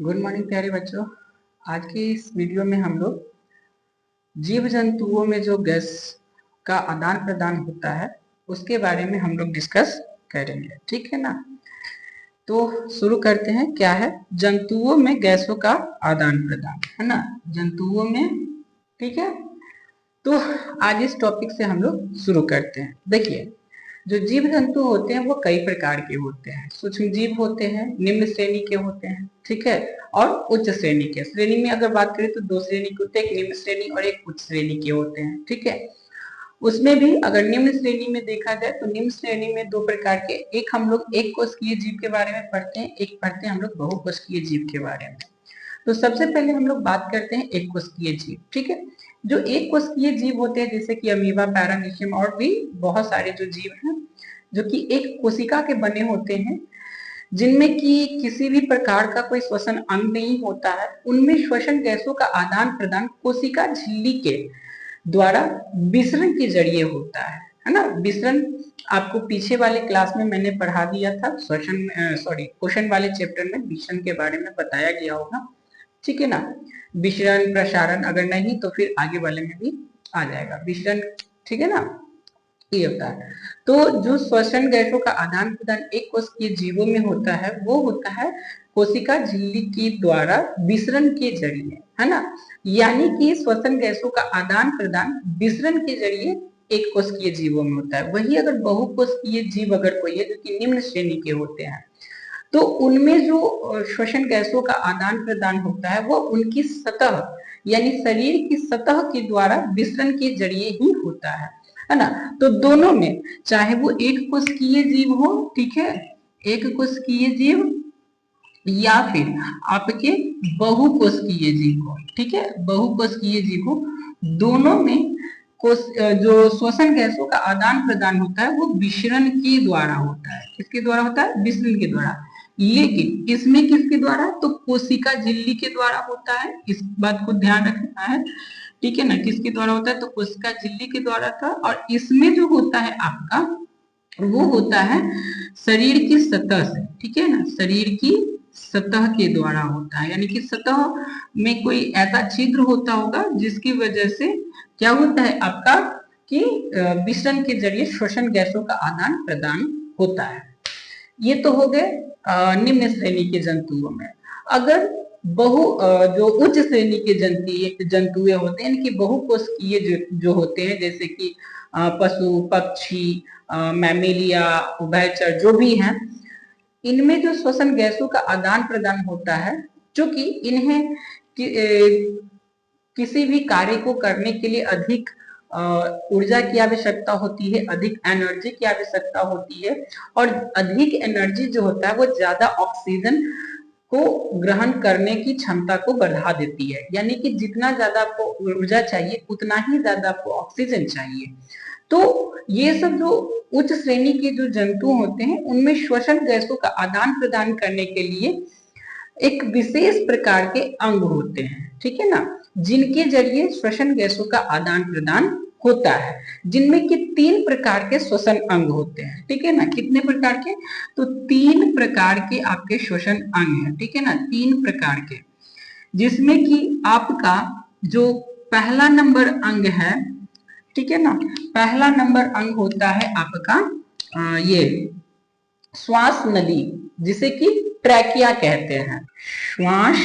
Good morning प्यारे बच्चों। आज की इस वीडियो में हम लोग जीव जंतुओं में जो गैस का आदान प्रदान होता है उसके बारे में हम लोग डिस्कस करेंगे, ठीक है ना। तो शुरू करते हैं। क्या है जंतुओं में गैसों का आदान प्रदान, है ना, जंतुओं में। ठीक है, तो आज इस टॉपिक से हम लोग शुरू करते हैं। देखिए, जो जीव जंतु होते हैं वो कई प्रकार के होते हैं। सूक्ष्म जीव होते हैं, निम्न श्रेणी के होते हैं, ठीक है, और उच्च श्रेणी के। श्रेणी में अगर बात करें तो दो श्रेणी के होते हैं, एक निम्न श्रेणी और एक उच्च श्रेणी के होते हैं, ठीक है। उसमें भी अगर निम्न श्रेणी में देखा जाए तो निम्न श्रेणी में दो प्रकार के, एक हम लोग एक कोशिकीय जीव के बारे में पढ़ते हैं, एक पढ़ते हैं हम लोग बहुकोशिकीय जीव के बारे में। तो सबसे पहले हम लोग बात करते हैं एक कोशिकीय जीव, ठीक है। जो एक कोशिकीय जीव होते हैं जैसे कि अमीबा, पैरामीशियम और भी बहुत सारे जो जीव हैं जो कि एक कोशिका के बने होते हैं, जिनमें कि किसी भी प्रकार का कोई श्वसन अंग नहीं होता है, उनमें श्वसन गैसों का आदान प्रदान कोशिका झिल्ली के द्वारा विसरण के जरिए होता है ना। विसरण आपको पीछे वाले क्लास में मैंने पढ़ा दिया था, क्वेश्चन वाले चैप्टर में विसरण के बारे में बताया गया होगा, ठीक है ना। विसरण प्रसारण अगर नहीं तो फिर आगे वाले में भी आ जाएगा विसरण, ठीक है ना। ये होता है। तो जो श्वसन गैसों का आदान प्रदान एक कोशिकीय जीवों में होता है वो होता है कोशिका झिल्ली के द्वारा विसरण के जरिए, है ना। यानी कि श्वसन गैसों का आदान प्रदान विसरण के जरिए एक कोशिकीय जीवों में होता है। वही अगर बहुकोशिकीय जीव अगर कोई है जो कि निम्न श्रेणी के होते हैं तो उनमें जो श्वसन गैसों का आदान प्रदान होता है वो उनकी सतह यानी शरीर की सतह के द्वारा विसरण के जरिए ही होता है ना। तो दोनों में चाहे वो एक कोशिकीय जीव हो, ठीक है, एक कोशिकीय जीव या फिर आपके बहुकोशिकीय जीव हो, ठीक है, बहुकोशिकीय जीव हो, दोनों में जो श्वसन गैसों का आदान प्रदान होता है वो विसरण के द्वारा होता है। किसके द्वारा होता है? विसरण के द्वारा। लेकिन इसमें किसके द्वारा? तो कोशिका झिल्ली के द्वारा होता है। इस बात को ध्यान रखना है, ठीक है ना। किसके द्वारा होता है? तो कोशिका झिल्ली के द्वारा था। और इसमें जो होता है आपका वो होता है शरीर की सतह से, ठीक है ना, शरीर की सतह के द्वारा होता है। यानी कि सतह में कोई ऐसा छिद्र होता होगा जिसकी वजह से क्या होता है आपका कि विसरण के जरिए श्वसन गैसों का आदान प्रदान होता है। ये तो हो गए निम्न श्रेणी के जंतुओं में। अगर जो उच्च श्रेणी के जंतुए होते हैं, इनके बहुकोशिकीय जो होते हैं जैसे कि पशु, पक्षी, मैमेलिया, उभयचर जो भी हैं, इनमें जो श्वसन गैसों का आदान प्रदान होता है, चूंकि इन्हें किसी भी कार्य को करने के लिए अधिक ऊर्जा की आवश्यकता होती है, अधिक एनर्जी की आवश्यकता होती है, और अधिक एनर्जी जो होता है वो ज्यादा ऑक्सीजन को ग्रहण करने की क्षमता को बढ़ा देती है। यानी कि जितना ज्यादा आपको ऊर्जा चाहिए उतना ही ज्यादा आपको ऑक्सीजन चाहिए। तो ये सब जो उच्च श्रेणी के जो जंतु होते हैं उनमें श्वसन गैसों का आदान प्रदान करने के लिए एक विशेष प्रकार के अंग होते हैं, ठीक है ना, जिनके जरिए श्वसन गैसों का आदान प्रदान होता है, जिनमें कि 3 प्रकार के श्वसन अंग होते हैं, ठीक है ना। कितने प्रकार के? तो 3 प्रकार के आपके श्वसन अंग हैं, ठीक है ना, 3 प्रकार के, जिसमें कि आपका जो पहला नंबर अंग है, ठीक है ना, पहला नंबर अंग होता है आपका ये श्वास नली, जिसे कि ट्रैकिया कहते हैं। श्वास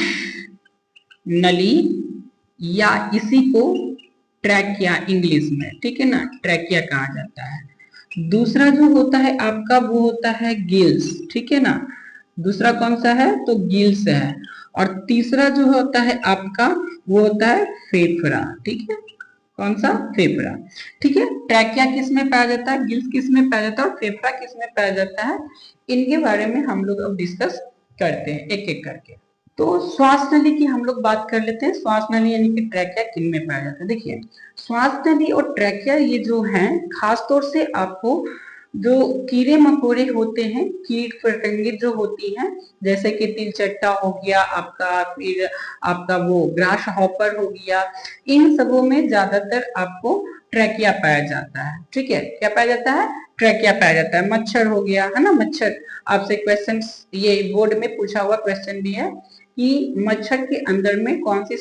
नली या इसी को ट्रैकिया इंग्लिश में, ठीक है ना, ट्रैकिया कहा जाता है। दूसरा जो होता है आपका वो होता है गिल्स, ठीक है ना, दूसरा कौन सा है? तो गिल्स है। और तीसरा जो होता है आपका वो होता है फेफड़ा, ठीक है, कौन सा? फेफड़ा, ठीक है। ट्रैकिया किस में पाया जाता है, गिल्स किस में पाया जाता है और फेफड़ा किस में पाया जाता है, इनके बारे में हम लोग अब डिस्कस करते हैं एक एक करके। तो श्वास नली की हम लोग बात कर लेते हैं। श्वास नली यानी कि ट्रैकिया किन में पाया जाता है? देखिए, श्वास नली और ट्रैकिया ये जो है खास तौर से आपको जो कीड़े मकोड़े होते हैं, कीट पतंगे जो होती हैं, जैसे कि तिलचट्टा हो गया आपका, फिर आपका वो ग्रास हॉपर हो गया, इन सबों में ज्यादातर आपको ट्रैकिया पाया जाता है, ठीक है। क्या पाया जाता है? ट्रैकिया पाया जाता है। मच्छर हो गया, है ना, मच्छर आपसे क्वेश्चन ये बोर्ड में पूछा हुआ क्वेश्चन भी है कि मच्छर के अंदर में कौन सी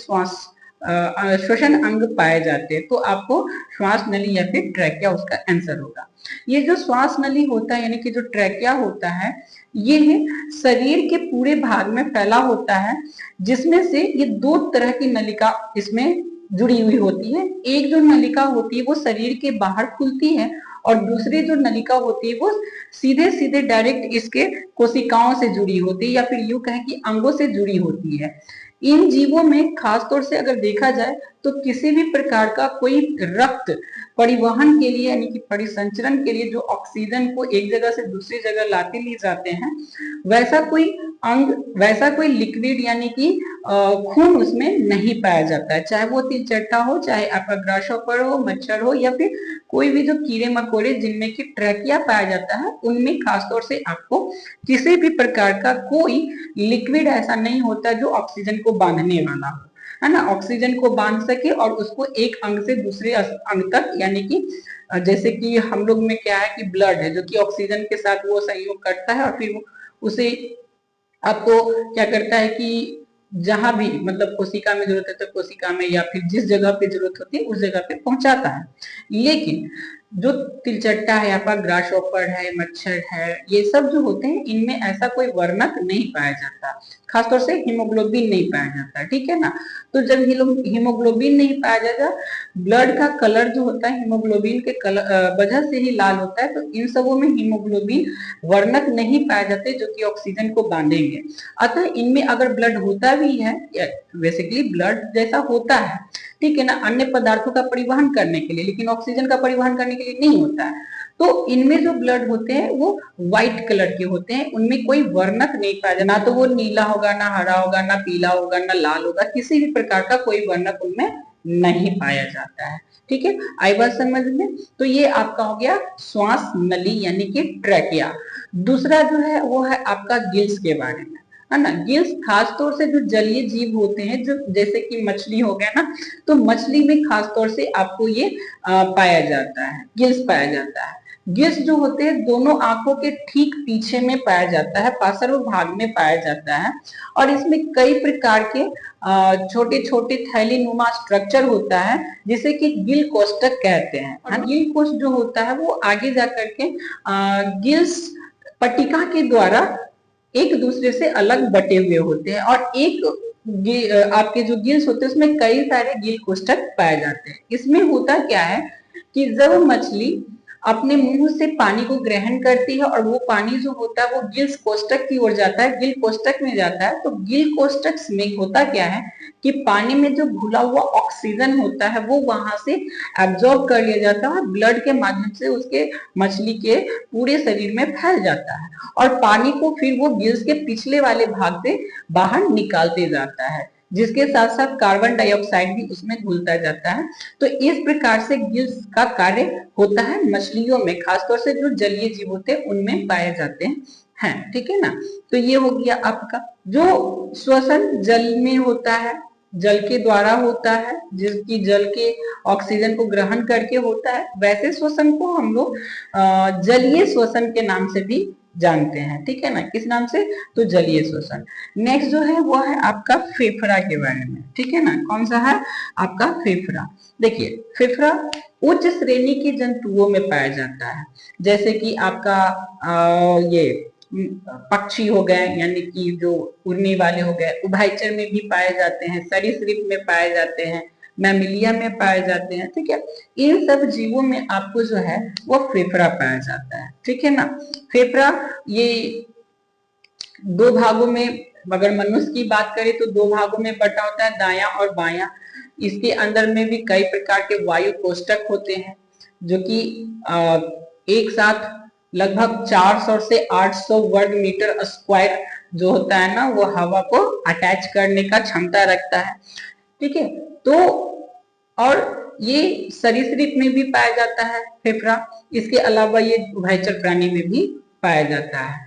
श्वसन अंग पाए जाते हैं, तो आपको श्वास नली या फिर ट्रैकिया उसका आंसर होगा। ये जो श्वास नली होता है यानी कि जो ट्रैकिया होता है, ये शरीर के पूरे भाग में फैला होता है, जिसमें से ये दो तरह की नलिका इसमें जुड़ी हुई होती है। एक जो नलिका होती है वो शरीर के बाहर खुलती है और दूसरी जो नलिका होती है वो सीधे सीधे डायरेक्ट इसके कोशिकाओं से जुड़ी होती है या फिर यूं कहें कि अंगों से जुड़ी होती है। इन जीवों में खासतौर से अगर देखा जाए तो किसी भी प्रकार का कोई रक्त परिवहन के लिए यानी कि परिसंचरण के लिए जो ऑक्सीजन को एक जगह से दूसरी जगह लाते ले जाते हैं, वैसा कोई अंग, वैसा कोई लिक्विड यानी कि खून उसमें नहीं पाया जाता है। चाहे वो तिलचट्टा हो, चाहे आपका ग्रासहॉपर हो, मच्छर हो या फिर कोई भी जो कीड़े मकोड़े जिनमें की ट्रैकिया पाया जाता है, उनमें खासतौर से आपको किसी भी प्रकार का कोई लिक्विड ऐसा नहीं होता जो ऑक्सीजन को बांधने वाला हो, है ना, ऑक्सीजन को बांध सके और उसको एक अंग से दूसरे अंग तक, यानी कि जैसे कि हम लोग में क्या है कि ब्लड है जो कि ऑक्सीजन के साथ वो संयोग करता है और फिर उसे आपको क्या करता है कि जहां भी मतलब कोशिका में जरूरत है तो कोशिका में या फिर जिस जगह पे जरूरत होती है उस जगह पे पहुंचाता है। लेकिन जो तिलचट्टा है, आपका ग्रासहॉपर है, मच्छर है, ये सब जो होते हैं इनमें ऐसा कोई वर्णक नहीं पाया जाता, खासतौर से हीमोग्लोबिन नहीं पाया जाता, ठीक है ना। तो जब हीमोग्लोबिन नहीं पाया जाता, ब्लड का कलर जो होता है हीमोग्लोबिन के वजह से ही लाल होता है, तो इन सबों में हीमोग्लोबिन वर्णक नहीं पाए जाते जो कि ऑक्सीजन को बांधेंगे। अतः इनमें अगर ब्लड होता भी है, बेसिकली ब्लड जैसा होता है, ठीक है ना, अन्य पदार्थों का परिवहन करने के लिए, लेकिन ऑक्सीजन का परिवहन करने के लिए नहीं होता है, तो इनमें जो ब्लड होते हैं वो व्हाइट कलर के होते हैं, उनमें कोई वर्णक नहीं पाया जाता, ना तो वो नीला होगा, ना हरा होगा, ना पीला होगा, ना लाल होगा, किसी भी प्रकार का कोई वर्णक उनमें नहीं पाया जाता है, ठीक है। आई बात समझ में। तो ये आपका हो गया श्वास नली यानी कि ट्रैकिया। दूसरा जो है वो है आपका गिल्स के बारे में, है ना। गिल्स खास तौर से जो जलीय जीव होते हैं, जो जैसे कि मछली हो गया ना, तो मछली में खास तौर से आपको ये पाया जाता है, गिल्स पाया जाता है। गिल्स जो होते हैं दोनों आंखों के ठीक पीछे में पाया जाता है, पार्श्व भाग में पाया जाता है, और इसमें कई प्रकार के छोटे छोटे थैली नुमा स्ट्रक्चर होता है जिसे कि गिल कोष्ठक कहते हैं। और गिल कोष्ठ जो होता है वो आगे जाकर के गिल्स पट्टिका के द्वारा एक दूसरे से अलग बटे हुए होते हैं, और एक आपके जो गिल्स होते हैं उसमें कई सारे गिल कोष्ठक पाए जाते हैं। इसमें होता क्या है कि जब मछली अपने मुंह से पानी को ग्रहण करती है और वो पानी जो होता है वो गिल्स कोष्ठक की ओर जाता है, गिल कोष्ठक में जाता है, तो गिल कोष्ठक में होता क्या है कि पानी में जो घुला हुआ ऑक्सीजन होता है वो वहां से एब्जॉर्ब कर लिया जाता है और ब्लड के माध्यम से उसके मछली के पूरे शरीर में फैल जाता है, और पानी को फिर वो गिल्स के पिछले वाले भाग से बाहर निकालते जाता है, जिसके साथ साथ कार्बन डाइऑक्साइड भी उसमें घुलता जाता है। तो इस प्रकार से गिल्स का कार्य होता है मछलियों में, खासतौर से जो जलीय जीव होते हैं उनमें पाए जाते हैं, ठीक है ना। तो ये हो गया आपका जो श्वसन जल में होता है, जल के द्वारा होता है, जिसकी जल के ऑक्सीजन को ग्रहण करके होता है, वैसे श्वसन को हम लोग जलीय श्वसन के नाम से भी जानते हैं, ठीक है ना। किस नाम से? तो जलीय श्वसन। नेक्स्ट जो है वो है आपका फेफड़ा के बारे में, ठीक है ना। कौन सा है? आपका फेफड़ा। देखिए फेफड़ा उच्च श्रेणी के जंतुओं में पाया जाता है, जैसे कि आपका ये पक्षी हो गए यानी कि जो उड़ने वाले हो गए, उभयचर में भी पाए जाते हैं, सरीसृप में पाए जाते हैं, मैमिलिया में पाए जाते हैं, ठीक है। इन सब जीवों में आपको जो है वो फेफड़ा पाया जाता है, ठीक है ना। फेफड़ा ये दो भागों में, अगर मनुष्य की बात करें तो दो भागों में बटा होता है, दायां और बायां। इसके अंदर में भी कई प्रकार के वायु कोष्ठक होते हैं जो कि एक साथ लगभग 400 से 800 वर्ग मीटर स्क्वायर जो होता है ना वो हवा को अटैच करने का क्षमता रखता है, ठीक है। तो और ये सरीसृप में भी पाया जाता है फेफड़ा, इसके अलावा ये उभयचर प्राणी में भी पाया जाता है।